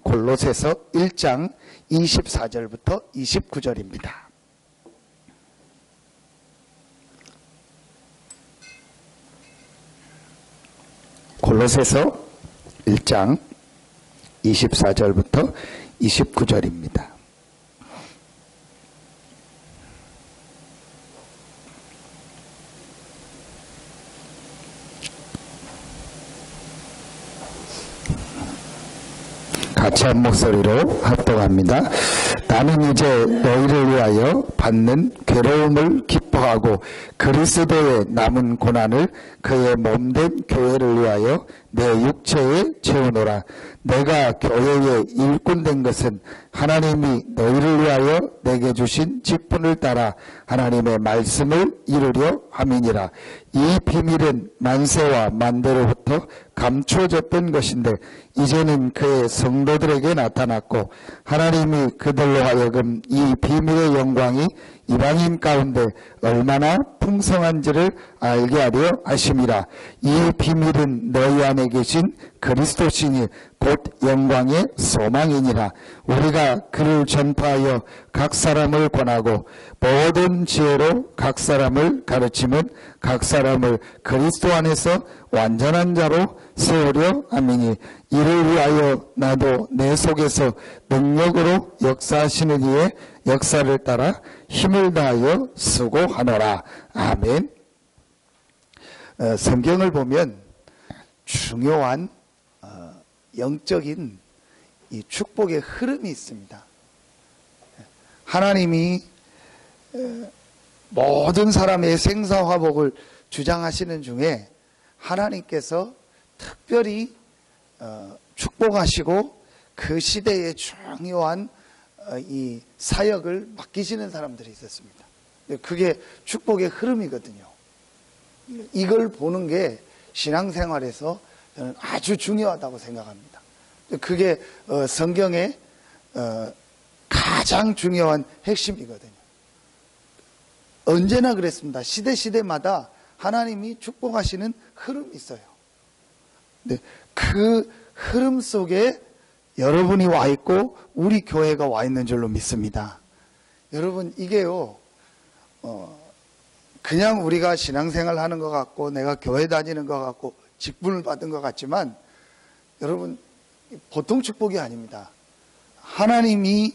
골로새서 1장 24절부터 29절입니다. 골로새서 1장 24절부터 29절입니다. 같이 한 목소리로 합독합니다. 나는 이제 너희를 위하여 받는 괴로움을 기뻐하고 그리스도의 남은 고난을 그의 몸된 교회를 위하여 내 육체에 채우노라. 내가 교회의 일꾼 된 것은 하나님이 너희를 위하여 내게 주신 직분을 따라 하나님의 말씀을 이루려 함이니라. 이 비밀은 만세와 만대로부터 감추어졌던 것인데 이제는 그의 성도들에게 나타났고 하나님이 그들로 하여금 이 비밀의 영광이 이방인 가운데 얼마나 풍성한지를 알게 하려 하심이라. 이 비밀은 너희 안에 계신 그리스도시니 곧 영광의 소망이니라. 우리가 그를 전파하여 각 사람을 권하고 모든 지혜로 각 사람을 가르치면 각 사람을 그리스도 안에서 완전한 자로 세우려 함이니 이를 위하여 나도 내 속에서 능력으로 역사하시는 이의 역사를 따라 힘을 다하여 수고하노라. 아멘. 성경을 보면 중요한 영적인 이 축복의 흐름이 있습니다. 하나님이 모든 사람의 생사화복을 주장하시는 중에 하나님께서 특별히 축복하시고 그 시대의 중요한 이 사역을 맡기시는 사람들이 있었습니다. 그게 축복의 흐름이거든요. 이걸 보는 게 신앙생활에서 저는 아주 중요하다고 생각합니다. 그게 성경의 가장 중요한 핵심이거든요. 언제나 그랬습니다. 시대마다 하나님이 축복하시는 흐름이 있어요. 네, 그 흐름 속에 여러분이 와 있고 우리 교회가 와 있는 줄로 믿습니다. 여러분 이게요 그냥 우리가 신앙생활 하는 것 같고 내가 교회 다니는 것 같고 직분을 받은 것 같지만 여러분 보통 축복이 아닙니다. 하나님이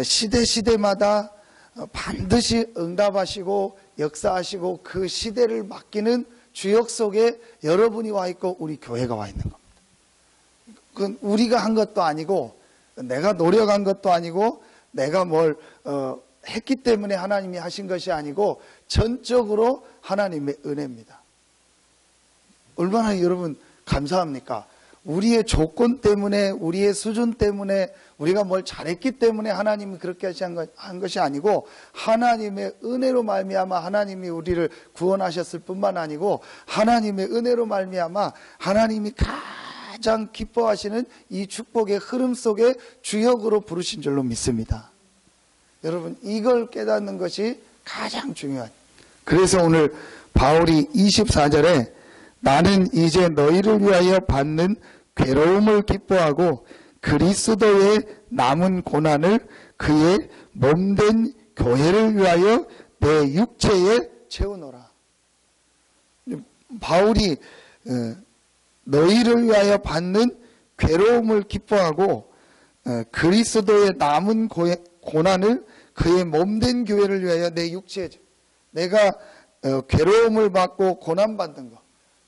시대마다 반드시 응답하시고 역사하시고 그 시대를 맡기는 주역 속에 여러분이 와 있고 우리 교회가 와 있는 겁니다. 그건 우리가 한 것도 아니고 내가 노력한 것도 아니고 내가 뭘 했기 때문에 하나님이 하신 것이 아니고 전적으로 하나님의 은혜입니다. 얼마나 여러분 감사합니까? 우리의 조건 때문에 우리의 수준 때문에 우리가 뭘 잘했기 때문에 하나님이 그렇게 한 것이 아니고 하나님의 은혜로 말미암아 하나님이 우리를 구원하셨을 뿐만 아니고 하나님의 은혜로 말미암아 하나님이 가장 기뻐하시는 이 축복의 흐름 속에 주역으로 부르신 줄로 믿습니다. 여러분 이걸 깨닫는 것이 가장 중요한. 그래서 오늘 바울이 24절에 나는 이제 너희를 위하여 받는 괴로움을 기뻐하고 그리스도의 남은 고난을 그의 몸된 교회를 위하여 내 육체에 채우노라. 바울이 너희를 위하여 받는 괴로움을 기뻐하고 그리스도의 남은 고난을 그의 몸된 교회를 위하여 내 육체에 내가 괴로움을 받고 고난받는 것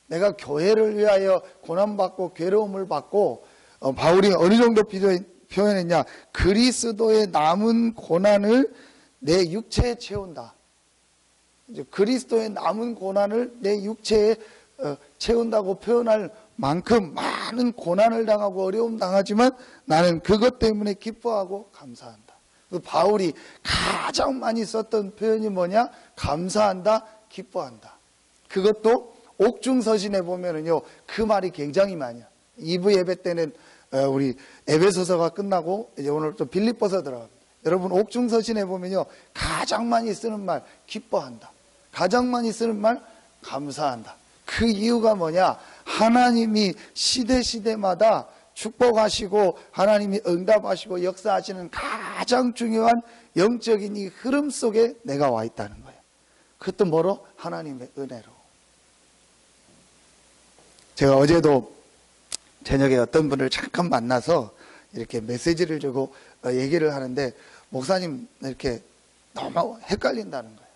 내가 교회를 위하여 고난받고 괴로움을 받고 바울이 어느 정도 표현했냐 그리스도의 남은 고난을 내 육체에 채운다. 이제 그리스도의 남은 고난을 내 육체에 채운다고 표현할 만큼 많은 고난을 당하고 어려움 당하지만 나는 그것 때문에 기뻐하고 감사한다. 바울이 가장 많이 썼던 표현이 뭐냐? 감사한다, 기뻐한다. 그것도 옥중서신에 보면은요, 그 말이 굉장히 많아요. 2부 예배 때는 우리 에베소서가 끝나고 이제 오늘 또 빌립보서 들어갑니다. 여러분 옥중서신에 보면요, 가장 많이 쓰는 말 기뻐한다. 가장 많이 쓰는 말 감사한다. 그 이유가 뭐냐? 하나님이 시대마다 축복하시고 하나님이 응답하시고 역사하시는 가장 중요한 영적인 이 흐름 속에 내가 와 있다는 거예요. 그것도 뭐로? 하나님의 은혜로. 제가 어제도 저녁에 어떤 분을 잠깐 만나서 이렇게 메시지를 주고 얘기를 하는데, 목사님 이렇게 너무 헷갈린다는 거예요.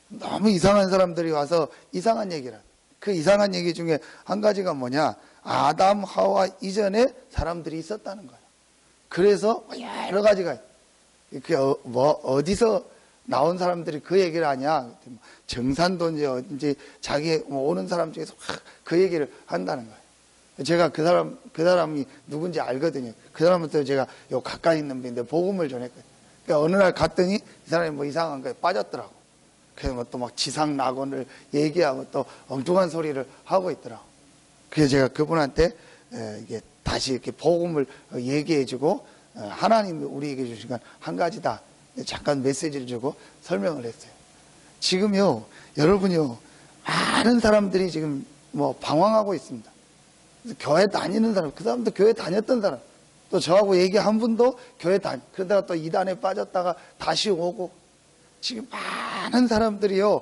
너무 이상한 사람들이 와서 이상한 얘기를 하는. 그 이상한 얘기 중에 한 가지가 뭐냐, 아담 하와 이전에 사람들이 있었다는 거예요. 그래서 여러 가지가, 어디서 나온 사람들이 그 얘기를 하냐, 정산도인지 어딘지 자기 오는 사람 중에서 그 얘기를 한다는 거예요. 제가 그 사람이 누군지 알거든요. 그 사람한테 제가 요 가까이 있는 분인데 복음을 전했거든요. 그러니까 어느 날 갔더니 이 사람이 뭐 이상한 거에 빠졌더라고. 그래서 뭐 또 막 지상 낙원을 얘기하고 또 엉뚱한 소리를 하고 있더라고. 그래서 제가 그분한테 이게 다시 이렇게 복음을 얘기해주고, 하나님이 우리에게 주신 건 한 가지다. 잠깐 메시지를 주고 설명을 했어요. 지금요, 여러분요, 많은 사람들이 지금 뭐 방황하고 있습니다. 교회 다니는 사람, 그 사람도 교회 다녔던 사람, 또 저하고 얘기한 분도 교회 그러다가 또 이단에 빠졌다가 다시 오고, 지금 많은 사람들이요,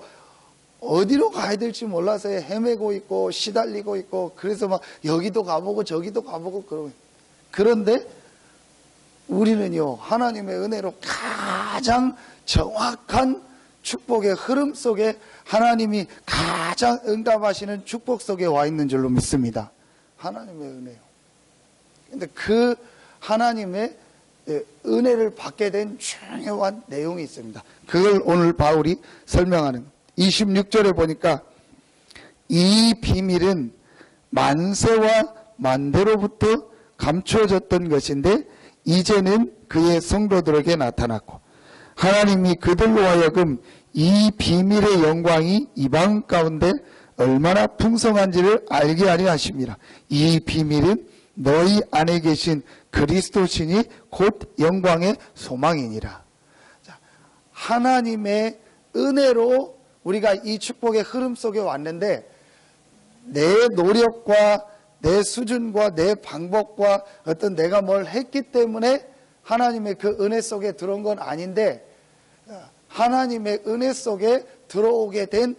어디로 가야 될지 몰라서 헤매고 있고 시달리고 있고, 그래서 막 여기도 가보고 저기도 가보고 그러고. 그런데 우리는요, 하나님의 은혜로 가장 정확한 축복의 흐름 속에 하나님이 가장 응답하시는 축복 속에 와 있는 줄로 믿습니다. 하나님의 은혜요. 근데 그 하나님의 은혜를 받게 된 중요한 내용이 있습니다. 그걸 오늘 바울이 설명하는 26절에 보니까, 이 비밀은 만세와 만대로부터 감추어졌던 것인데 이제는 그의 성도들에게 나타났고, 하나님이 그들로 하여금 이 비밀의 영광이 이방 가운데 얼마나 풍성한지를 알게 하려 하심이라. 이 비밀은 너희 안에 계신 그리스도신이 곧 영광의 소망이니라. 자, 하나님의 은혜로 우리가 이 축복의 흐름 속에 왔는데, 내 노력과 내 수준과 내 방법과 어떤 내가 뭘 했기 때문에 하나님의 그 은혜 속에 들어온 건 아닌데, 하나님의 은혜 속에 들어오게 된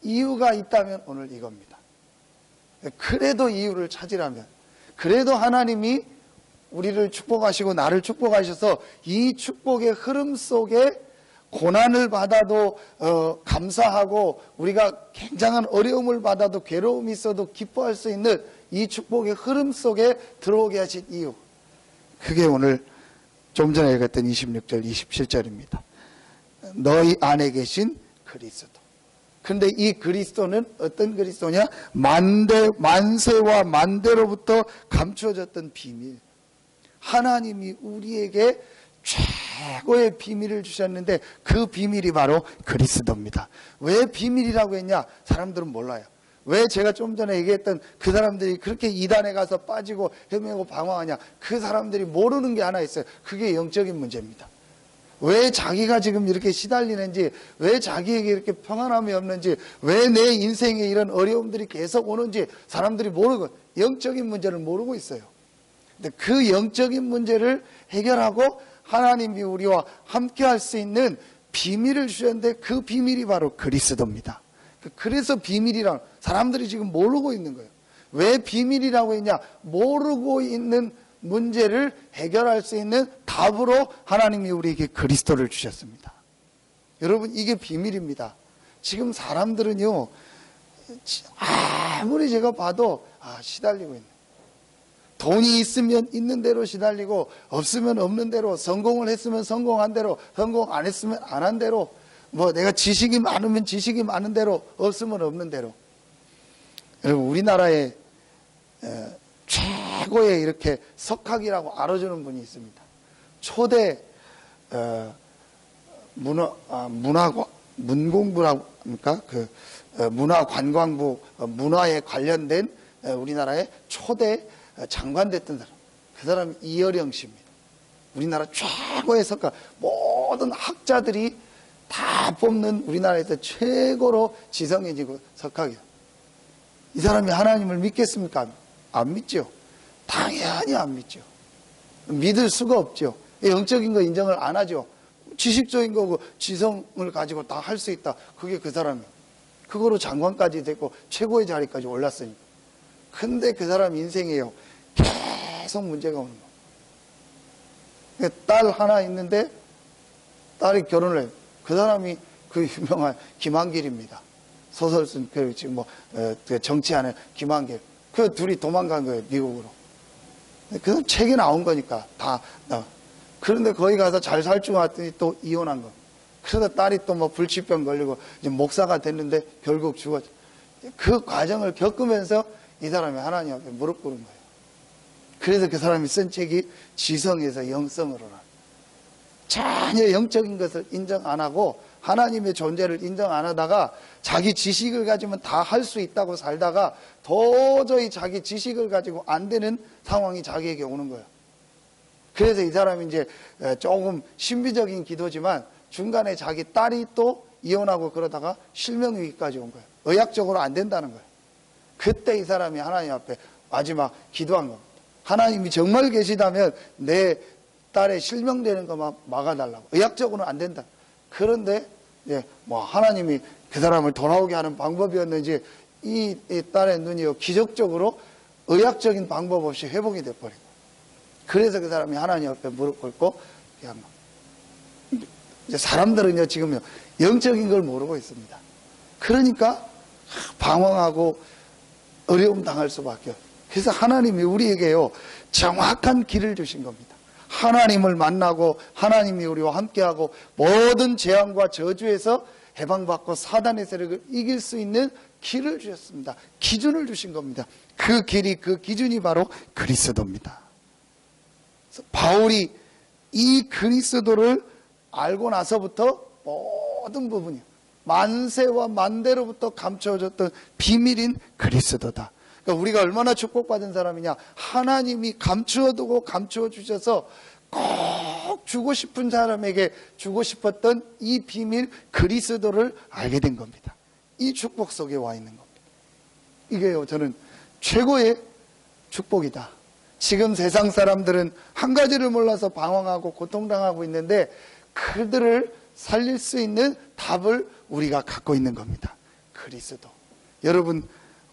이유가 있다면 오늘 이겁니다. 그래도 이유를 찾으라면, 그래도 하나님이 우리를 축복하시고 나를 축복하셔서 이 축복의 흐름 속에 고난을 받아도 감사하고, 우리가 굉장한 어려움을 받아도 괴로움이 있어도 기뻐할 수 있는 이 축복의 흐름 속에 들어오게 하신 이유, 그게 오늘 좀 전에 읽었던 26절 27절입니다. 너희 안에 계신 그리스도. 근데 이 그리스도는 어떤 그리스도냐? 만세와 만대로부터 감추어졌던 비밀. 하나님이 우리에게 최고의 비밀을 주셨는데 그 비밀이 바로 그리스도입니다. 왜 비밀이라고 했냐? 사람들은 몰라요. 왜 제가 좀 전에 얘기했던 그 사람들이 그렇게 이단에 가서 빠지고 헤매고 방황하냐? 그 사람들이 모르는 게 하나 있어요. 그게 영적인 문제입니다. 왜 자기가 지금 이렇게 시달리는지, 왜 자기에게 이렇게 평안함이 없는지, 왜 내 인생에 이런 어려움들이 계속 오는지 사람들이 모르고, 영적인 문제를 모르고 있어요. 근데 그 영적인 문제를 해결하고 하나님이 우리와 함께 할 수 있는 비밀을 주셨는데, 그 비밀이 바로 그리스도입니다. 그래서 비밀이란, 사람들이 지금 모르고 있는 거예요. 왜 비밀이라고 했냐? 모르고 있는 문제를 해결할 수 있는 답으로 하나님이 우리에게 그리스도를 주셨습니다. 여러분, 이게 비밀입니다. 지금 사람들은요, 아무리 제가 봐도 시달리고 있네. 돈이 있으면 있는 대로 시달리고, 없으면 없는 대로, 성공을 했으면 성공한 대로, 성공 안 했으면 안 한 대로, 뭐 내가 지식이 많으면 지식이 많은 대로, 없으면 없는 대로. 여러분, 우리나라에 최고의 이렇게 석학이라고 알아주는 분이 있습니다. 초대 문공부라고 합니까? 그 문화관광부 문화에 관련된 우리나라의 초대 장관 됐던 사람. 그 사람이 이어령 씨입니다. 우리나라 최고의 석학, 모든 학자들이 다 뽑는 우리나라에서 최고로 지성해지고 석학이에요. 이 사람이 하나님을 믿겠습니까? 안 믿죠. 당연히 안 믿죠. 믿을 수가 없죠. 영적인 거 인정을 안 하죠. 지식적인 거고 지성을 가지고 다 할 수 있다. 그게 그 사람이에요. 그거로 장관까지 됐고 최고의 자리까지 올랐으니까. 근데 그 사람 인생이에요. 계속 문제가 오는 거예요. 딸 하나 있는데 딸이 결혼을 해요. 그 사람이 그 유명한 김한길입니다. 소설 쓴 지금 정치하는 김한길. 그 둘이 도망간 거예요, 미국으로. 그 책에 나온 거니까 다. 그런데 거기 가서 잘 살 줄 알았더니 또 이혼한 거. 그러다 딸이 또 불치병 걸리고 이제 목사가 됐는데 결국 죽었죠. 그 과정을 겪으면서 이 사람이 하나님 앞에 무릎 꿇은 거예요. 그래서 그 사람이 쓴 책이 지성에서 영성으로라. 전혀 영적인 것을 인정 안 하고 하나님의 존재를 인정 안 하다가 자기 지식을 가지면 다 할 수 있다고 살다가 도저히 자기 지식을 가지고 안 되는 상황이 자기에게 오는 거예요. 그래서 이 사람이 이제 조금 신비적인 기도지만 중간에 자기 딸이 또 이혼하고 그러다가 실명위기까지 온 거예요. 의학적으로 안 된다는 거예요. 그때 이 사람이 하나님 앞에 마지막 기도한 겁니다. 하나님이 정말 계시다면 내 딸의 실명되는 것만 막아달라고. 의학적으로는 안 된다. 그런데 하나님이 그 사람을 돌아오게 하는 방법이었는지 이 딸의 눈이 기적적으로 의학적인 방법 없이 회복이 돼버리고, 그래서 그 사람이 하나님 앞에 무릎 꿇고 이제 사람들은요 지금요 영적인 걸 모르고 있습니다. 그러니까 방황하고 어려움 당할 수밖에 없어요. 그래서 하나님이 우리에게요 정확한 길을 주신 겁니다. 하나님을 만나고 하나님이 우리와 함께하고 모든 재앙과 저주에서 해방받고 사단의 세력을 이길 수 있는 길을 주셨습니다. 기준을 주신 겁니다. 그 길이, 그 기준이 바로 그리스도입니다. 바울이 이 그리스도를 알고 나서부터 모든 부분이 만세와 만대로부터 감춰졌던 비밀인 그리스도다. 그러니까 우리가 얼마나 축복받은 사람이냐. 하나님이 감추어두고 감추어 주셔서 꼭 주고 싶은 사람에게 주고 싶었던 이 비밀 그리스도를 알게 된 겁니다. 이 축복 속에 와 있는 겁니다. 이게요 저는 최고의 축복이다. 지금 세상 사람들은 한 가지를 몰라서 방황하고 고통당하고 있는데 그들을 살릴 수 있는 답을 우리가 갖고 있는 겁니다. 그리스도. 여러분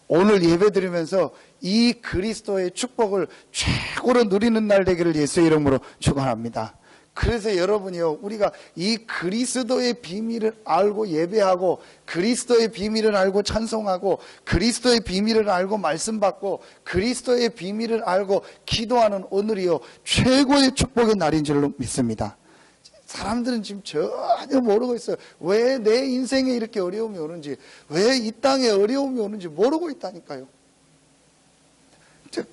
오늘 예배 드리면서 이 그리스도의 축복을 최고로 누리는 날 되기를 예수의 이름으로 축원합니다. 그래서 여러분이요 우리가 이 그리스도의 비밀을 알고 예배하고 그리스도의 비밀을 알고 찬송하고 그리스도의 비밀을 알고 말씀 받고 그리스도의 비밀을 알고 기도하는 오늘이요 최고의 축복의 날인 줄로 믿습니다. 사람들은 지금 전혀 모르고 있어요. 왜 내 인생에 이렇게 어려움이 오는지, 왜 이 땅에 어려움이 오는지 모르고 있다니까요.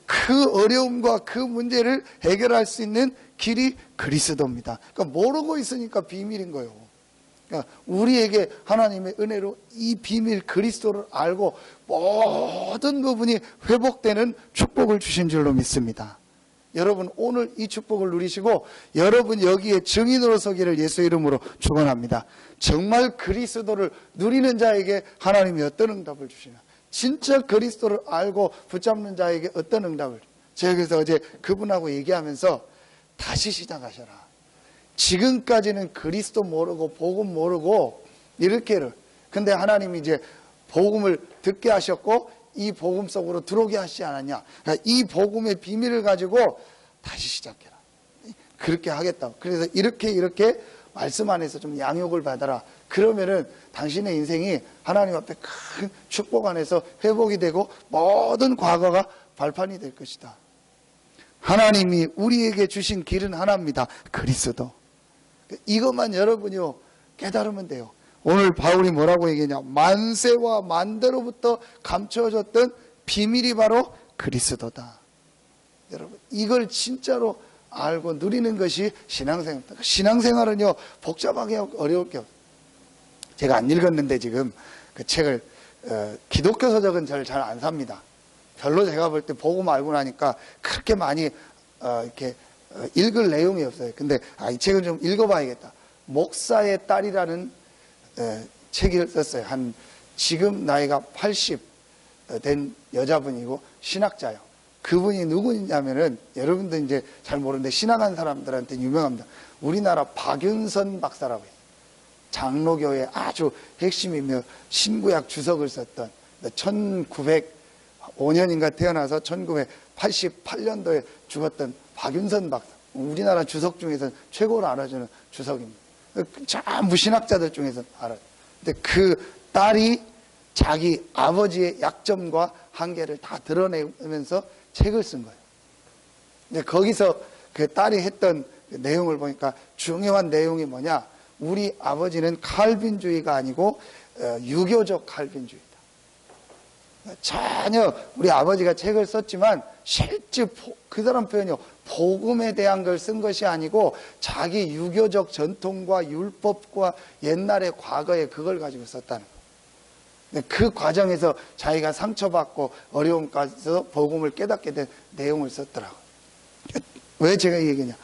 그 어려움과 그 문제를 해결할 수 있는 길이 그리스도입니다. 그러니까 모르고 있으니까 비밀인 거예요. 그러니까 우리에게 하나님의 은혜로 이 비밀 그리스도를 알고 모든 부분이 회복되는 축복을 주신 줄로 믿습니다. 여러분 오늘 이 축복을 누리시고 여러분 여기에 증인으로 서기를 예수 이름으로 축원합니다. 정말 그리스도를 누리는 자에게 하나님이 어떤 응답을 주시나, 진짜 그리스도를 알고 붙잡는 자에게 어떤 응답을. 제가 그래서 어제 그분하고 얘기하면서 다시 시작하셔라. 지금까지는 그리스도 모르고 복음 모르고 이렇게를, 근데 하나님이 이제 복음을 듣게 하셨고 이 복음 속으로 들어오게 하시지 않았냐. 이 복음의 비밀을 가지고 다시 시작해라. 그렇게 하겠다. 그래서 이렇게 말씀 안에서 좀 양육을 받아라. 그러면은 당신의 인생이 하나님 앞에 큰 축복 안에서 회복이 되고 모든 과거가 발판이 될 것이다. 하나님이 우리에게 주신 길은 하나입니다. 그리스도. 이것만 여러분이요 깨달으면 돼요. 오늘 바울이 뭐라고 얘기했냐. 만세와 만대로부터 감춰졌던 비밀이 바로 그리스도다. 여러분 이걸 진짜로 알고 누리는 것이 신앙생활입니다. 신앙생활은요 복잡하게 어려울 게 없어요. 제가 안 읽었는데 지금 그 책을 기독교 서적은 잘 안 삽니다. 별로 제가 볼 때 복음 알고 나니까 그렇게 많이 이렇게 읽을 내용이 없어요. 근데 이 책은 좀 읽어봐야겠다. 목사의 딸이라는 책을 썼어요. 지금 나이가 80 된 여자분이고 신학자요. 그분이 누구냐면은 여러분들 이제 잘 모르는데 신앙한 사람들한테 유명합니다. 우리나라 박윤선 박사라고 해요. 장로교의 아주 핵심이며 신구약 주석을 썼던 1905년인가 태어나서 1988년도에 죽었던 박윤선 박사. 우리나라 주석 중에서 최고로 알아주는 주석입니다. 전부 신학자들 중에서 알아요. 근데 그 딸이 자기 아버지의 약점과 한계를 다 드러내면서 책을 쓴 거예요. 근데 거기서 그 딸이 했던 내용을 보니까 중요한 내용이 뭐냐? 우리 아버지는 칼빈주의가 아니고 유교적 칼빈주의다. 전혀 우리 아버지가 책을 썼지만 실제 그 사람 표현이요, 복음에 대한 걸 쓴 것이 아니고 자기 유교적 전통과 율법과 옛날의 과거에 그걸 가지고 썼다는 거예요. 그 과정에서 자기가 상처받고 어려움 가서 복음을 깨닫게 된 내용을 썼더라고요. 왜 제가 이 얘기냐?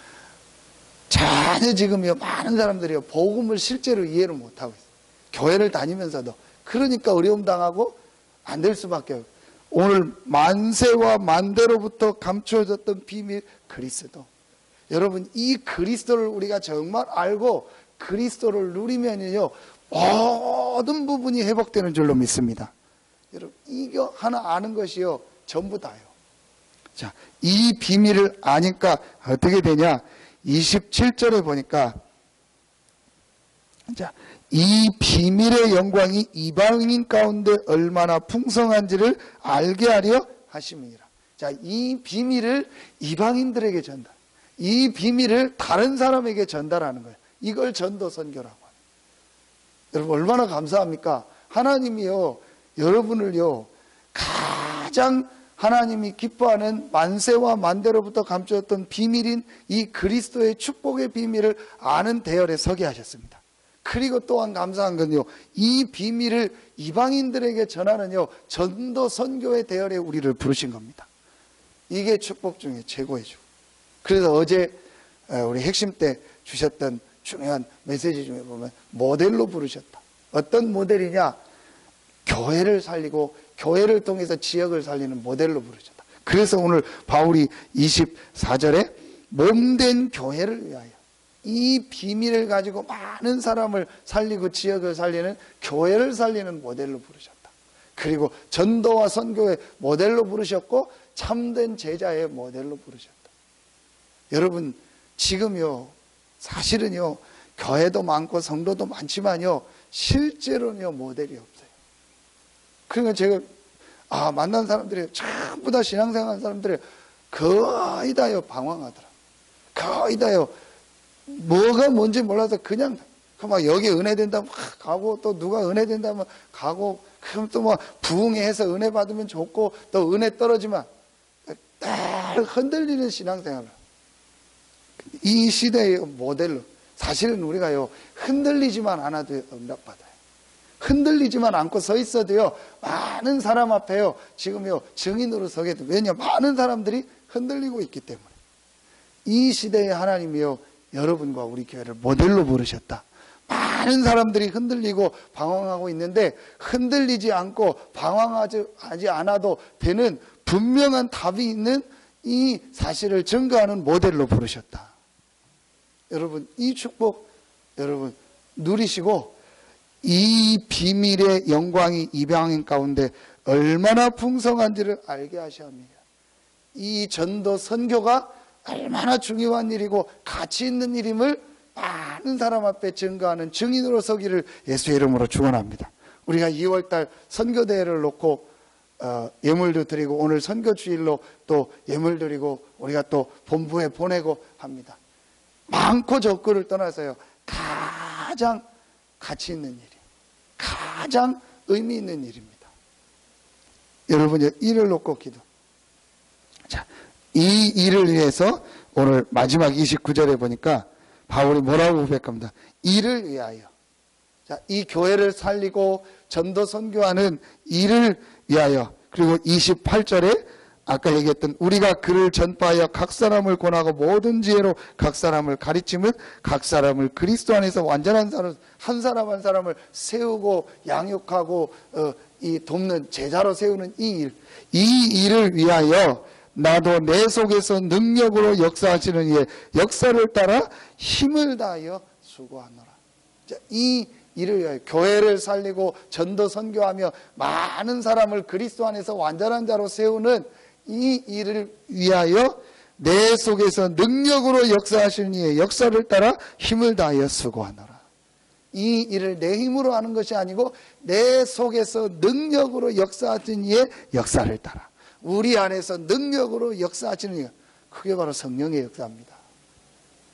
전혀 지금요, 많은 사람들이요, 복음을 실제로 이해를 못하고 있어요. 교회를 다니면서도. 그러니까 어려움 당하고 안 될 수밖에 없어요. 오늘 만세와 만대로부터 감추어졌던 비밀 그리스도. 여러분, 이 그리스도를 우리가 정말 알고 그리스도를 누리면요, 모든 부분이 회복되는 줄로 믿습니다. 여러분, 이거 하나 아는 것이요, 전부 다요. 자, 이 비밀을 아니까 어떻게 되냐? 27절에 보니까, 자, 이 비밀의 영광이 이방인 가운데 얼마나 풍성한지를 알게 하려 하심이니라. 자, 이 비밀을 이방인들에게 전달, 이 비밀을 다른 사람에게 전달하는 거예요. 이걸 전도 선교라고 합니다. 여러분, 얼마나 감사합니까? 하나님이요, 여러분을요, 가장 하나님이 기뻐하는 만세와 만대로부터 감추었던 비밀인 이 그리스도의 축복의 비밀을 아는 대열에 서게 하셨습니다. 그리고 또한 감사한 건요, 이 비밀을 이방인들에게 전하는요, 전도 선교의 대열에 우리를 부르신 겁니다. 이게 축복 중에 최고의 축복. 그래서 어제 우리 핵심 때 주셨던 중요한 메시지 중에 보면 모델로 부르셨다. 어떤 모델이냐? 교회를 살리고 교회를 통해서 지역을 살리는 모델로 부르셨다. 그래서 오늘 바울이 24절에 몸된 교회를 위하여, 이 비밀을 가지고 많은 사람을 살리고 지역을 살리는 교회를 살리는 모델로 부르셨다. 그리고 전도와 선교의 모델로 부르셨고 참된 제자의 모델로 부르셨다. 여러분, 지금요, 사실은요, 교회도 많고 성도도 많지만요, 실제로는요, 모델이 없어요. 그러니까 제가 만난 사람들이 전부 다 신앙생활 하는 사람들이 거의 다요 방황하더라. 거의 다요 뭐가 뭔지 몰라서 그냥 막 여기 은혜 된다면 막 가고, 또 누가 은혜 된다면 가고, 그럼 또 뭐 부흥해서 은혜 받으면 좋고, 또 은혜 떨어지면 딱 흔들리는 신앙생활을, 이 시대의 모델로. 사실은 우리가요, 흔들리지만 않아도 응답받아요. 흔들리지만 않고 서 있어도요, 많은 사람 앞에요, 지금요, 증인으로 서게 돼요. 왜냐? 많은 사람들이 흔들리고 있기 때문에. 이 시대의 하나님이요, 여러분과 우리 교회를 모델로 부르셨다. 많은 사람들이 흔들리고 방황하고 있는데, 흔들리지 않고 방황하지 않아도 되는 분명한 답이 있는 이 사실을 증거하는 모델로 부르셨다. 여러분, 이 축복 여러분 누리시고, 이 비밀의 영광이 이방인 가운데 얼마나 풍성한지를 알게 하셔야 합니다. 이 전도 선교가 얼마나 중요한 일이고 가치 있는 일임을 많은 사람 앞에 증거하는 증인으로 서기를 예수의 이름으로 축원합니다. 우리가 2월달 선교대회를 놓고 예물도 드리고, 오늘 선교주일로 또 예물 드리고, 우리가 또 본부에 보내고 합니다. 많고 적고를 떠나서요, 가장 가치 있는 일이, 가장 의미 있는 일입니다. 여러분, 이를 놓고 기도. 자, 이 일을 위해서 오늘 마지막 29절에 보니까 바울이 뭐라고 고백합니다. 이를 위하여. 자, 이 교회를 살리고 전도 선교하는 이를 위하여. 그리고 28절에 아까 얘기했던 우리가 그를 전파하여 각 사람을 권하고 모든 지혜로 각 사람을 가르치면 각 사람을 그리스도 안에서 완전한 사람, 한 사람 한 사람을 세우고 양육하고 이 돕는 제자로 세우는 이 일, 이 일을 위하여 나도 내 속에서 능력으로 역사하시는 이의 역사를 따라 힘을 다하여 수고하노라. 이 일을 위하여 교회를 살리고 전도 선교하며 많은 사람을 그리스도 안에서 완전한 자로 세우는 이 일을 위하여 내 속에서 능력으로 역사하시는 이의 역사를 따라 힘을 다하여 수고하노라. 이 일을 내 힘으로 하는 것이 아니고 내 속에서 능력으로 역사하시는 이의 역사를 따라, 우리 안에서 능력으로 역사하시는 이, 그게 바로 성령의 역사입니다.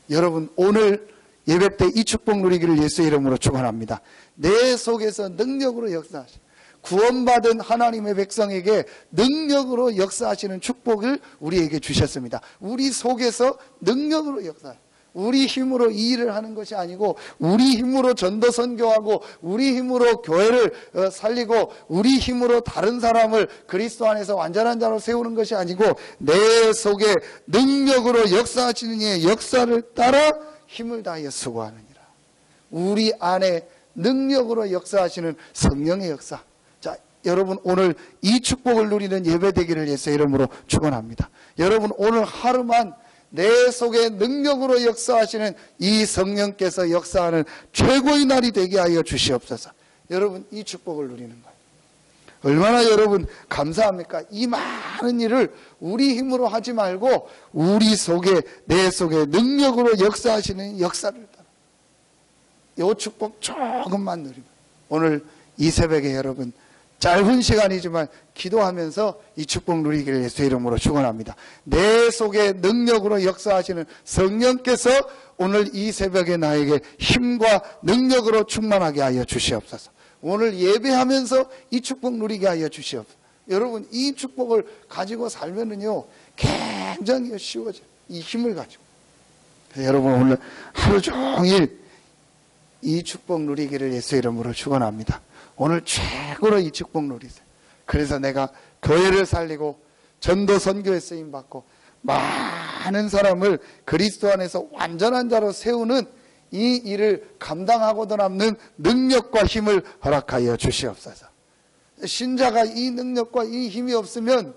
여러분, 오늘 예배 때 이 축복 누리기를 예수의 이름으로 축원합니다. 내 속에서 능력으로 역사하시는, 구원받은 하나님의 백성에게 능력으로 역사하시는 축복을 우리에게 주셨습니다. 우리 속에서 능력으로 역사하시는, 우리 힘으로 이 일을 하는 것이 아니고 우리 힘으로 전도 선교하고 우리 힘으로 교회를 살리고 우리 힘으로 다른 사람을 그리스도 안에서 완전한 자로 세우는 것이 아니고 내 속에 능력으로 역사하시는 이의 역사를 따라 힘을 다하여 수고하느니라. 우리 안에 능력으로 역사하시는 성령의 역사. 자, 여러분, 오늘 이 축복을 누리는 예배 되기를 예수의 이름으로 축원합니다. 여러분, 오늘 하루만 내 속에 능력으로 역사하시는 이 성령께서 역사하는 최고의 날이 되게 하여 주시옵소서. 여러분, 이 축복을 누리는 거예요. 얼마나 여러분 감사합니까? 이 많은 일을 우리 힘으로 하지 말고 우리 속에, 내 속에 능력으로 역사하시는 역사를 따라 이 축복 조금만 누리면, 오늘 이 새벽에 여러분 짧은 시간이지만 기도하면서 이 축복 누리기를 예수의 이름으로 축원합니다. 내 속에 능력으로 역사하시는 성령께서 오늘 이 새벽에 나에게 힘과 능력으로 충만하게 하여 주시옵소서. 오늘 예배하면서 이 축복 누리게 하여 주시옵소서. 여러분, 이 축복을 가지고 살면은요 굉장히 쉬워져요. 이 힘을 가지고. 여러분, 오늘 하루 종일 이 축복 누리기를 예수의 이름으로 축원합니다. 오늘 최고로 이 축복 누리세요. 그래서 내가 교회를 살리고 전도 선교에 쓰임받고 많은 사람을 그리스도 안에서 완전한 자로 세우는 이 일을 감당하고도 남는 능력과 힘을 허락하여 주시옵소서. 신자가 이 능력과 이 힘이 없으면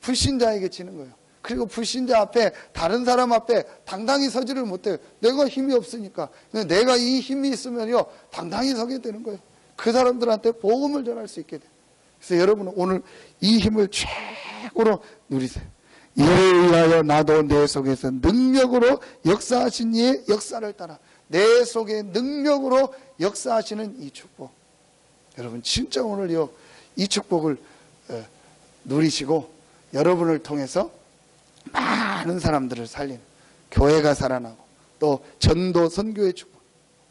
불신자에게 지는 거예요. 그리고 불신자 앞에, 다른 사람 앞에 당당히 서지를 못해요. 내가 힘이 없으니까. 내가 이 힘이 있으면요 당당히 서게 되는 거예요. 그 사람들한테 복음을 전할 수 있게 돼요. 그래서 여러분, 오늘 이 힘을 최고로 누리세요. 이를 위하여 나도 내 속에서 능력으로 역사하신 이의 역사를 따라 내 속에 능력으로 역사하시는 이 축복. 여러분, 진짜 오늘요 이 축복을 누리시고 여러분을 통해서 많은 사람들을 살리는, 교회가 살아나고 또 전도 선교의 축복,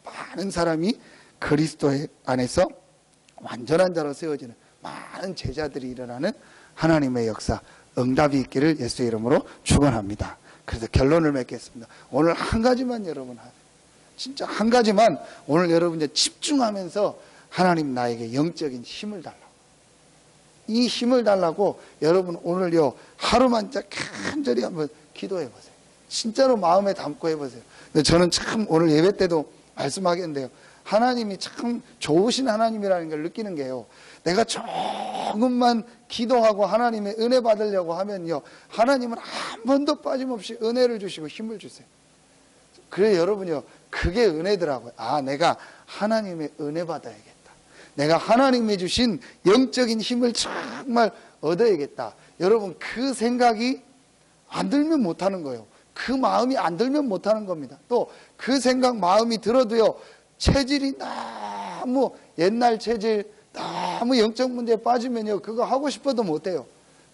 많은 사람이 그리스도의 안에서 완전한 자로 세워지는 많은 제자들이 일어나는 하나님의 역사, 응답이 있기를 예수의 이름으로 축원합니다. 그래서 결론을 맺겠습니다. 오늘 한 가지만 여러분 하세요. 진짜 한 가지만 오늘 여러분 이제 집중하면서 하나님 나에게 영적인 힘을 달라고, 이 힘을 달라고 여러분 오늘요 하루만 진짜 간절히 한번 기도해 보세요. 진짜로 마음에 담고 해보세요. 저는 참 오늘 예배 때도 말씀하겠는데요, 하나님이 참 좋으신 하나님이라는 걸 느끼는 게요, 내가 조금만 기도하고 하나님의 은혜 받으려고 하면요 하나님은 한 번도 빠짐없이 은혜를 주시고 힘을 주세요. 그래 여러분요, 그게 은혜더라고요. 아, 내가 하나님의 은혜 받아야겠다, 내가 하나님이 주신 영적인 힘을 정말 얻어야겠다. 여러분, 그 생각이 안 들면 못하는 거예요. 그 마음이 안 들면 못하는 겁니다. 또 그 생각 마음이 들어도요 체질이 너무 옛날 체질, 너무 영적 문제에 빠지면요 그거 하고 싶어도 못해요.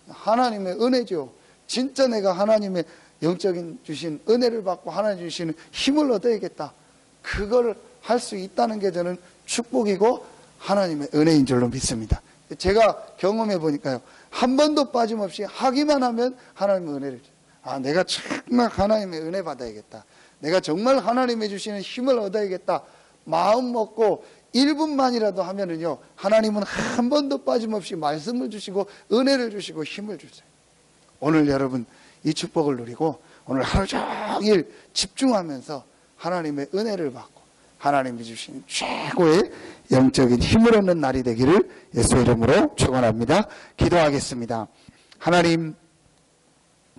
하나님의 은혜죠. 진짜 내가 하나님의 영적인 주신 은혜를 받고 하나님 주시는 힘을 얻어야겠다, 그걸 할 수 있다는 게 저는 축복이고 하나님의 은혜인 줄로 믿습니다. 제가 경험해 보니까요, 한 번도 빠짐없이 하기만 하면 하나님의 은혜를 줘요. 아, 내가 정말 하나님의 은혜 받아야겠다, 내가 정말 하나님이 주시는 힘을 얻어야겠다 마음 먹고 1분만이라도 하면은요 하나님은 한 번도 빠짐없이 말씀을 주시고 은혜를 주시고 힘을 주세요. 오늘 여러분 이 축복을 누리고 오늘 하루 종일 집중하면서 하나님의 은혜를 받고 하나님이 주신 최고의 영적인 힘을 얻는 날이 되기를 예수의 이름으로 축원합니다. 기도하겠습니다. 하나님,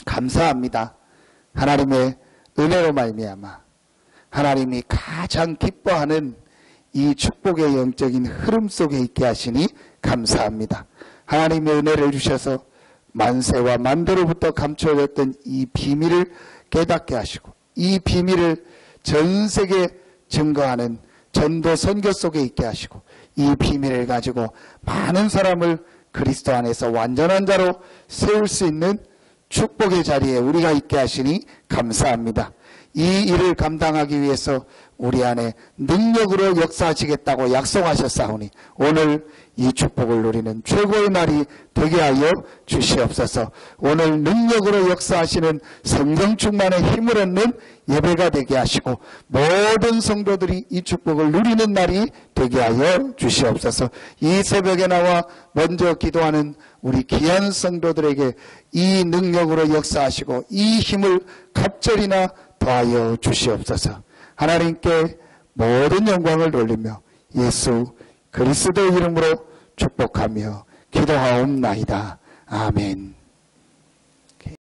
감사합니다. 하나님의 은혜로 말미암아 하나님이 가장 기뻐하는 이 축복의 영적인 흐름 속에 있게 하시니 감사합니다. 하나님의 은혜를 주셔서 만세와 만대로부터 감춰졌던 이 비밀을 깨닫게 하시고 이 비밀을 전 세계에 증거하는 전도 선교 속에 있게 하시고 이 비밀을 가지고 많은 사람을 그리스도 안에서 완전한 자로 세울 수 있는 축복의 자리에 우리가 있게 하시니 감사합니다. 이 일을 감당하기 위해서 우리 안에 능력으로 역사하시겠다고 약속하셨사오니 오늘 이 축복을 누리는 최고의 날이 되게 하여 주시옵소서. 오늘 능력으로 역사하시는 성령 충만의 힘을 얻는 예배가 되게 하시고 모든 성도들이 이 축복을 누리는 날이 되게 하여 주시옵소서. 이 새벽에 나와 먼저 기도하는 우리 귀한 성도들에게 이 능력으로 역사하시고 이 힘을 갑절이나 더하여 주시옵소서. 하나님께 모든 영광을 돌리며 예수 그리스도의 이름으로 축복하며 기도하옵나이다. 아멘.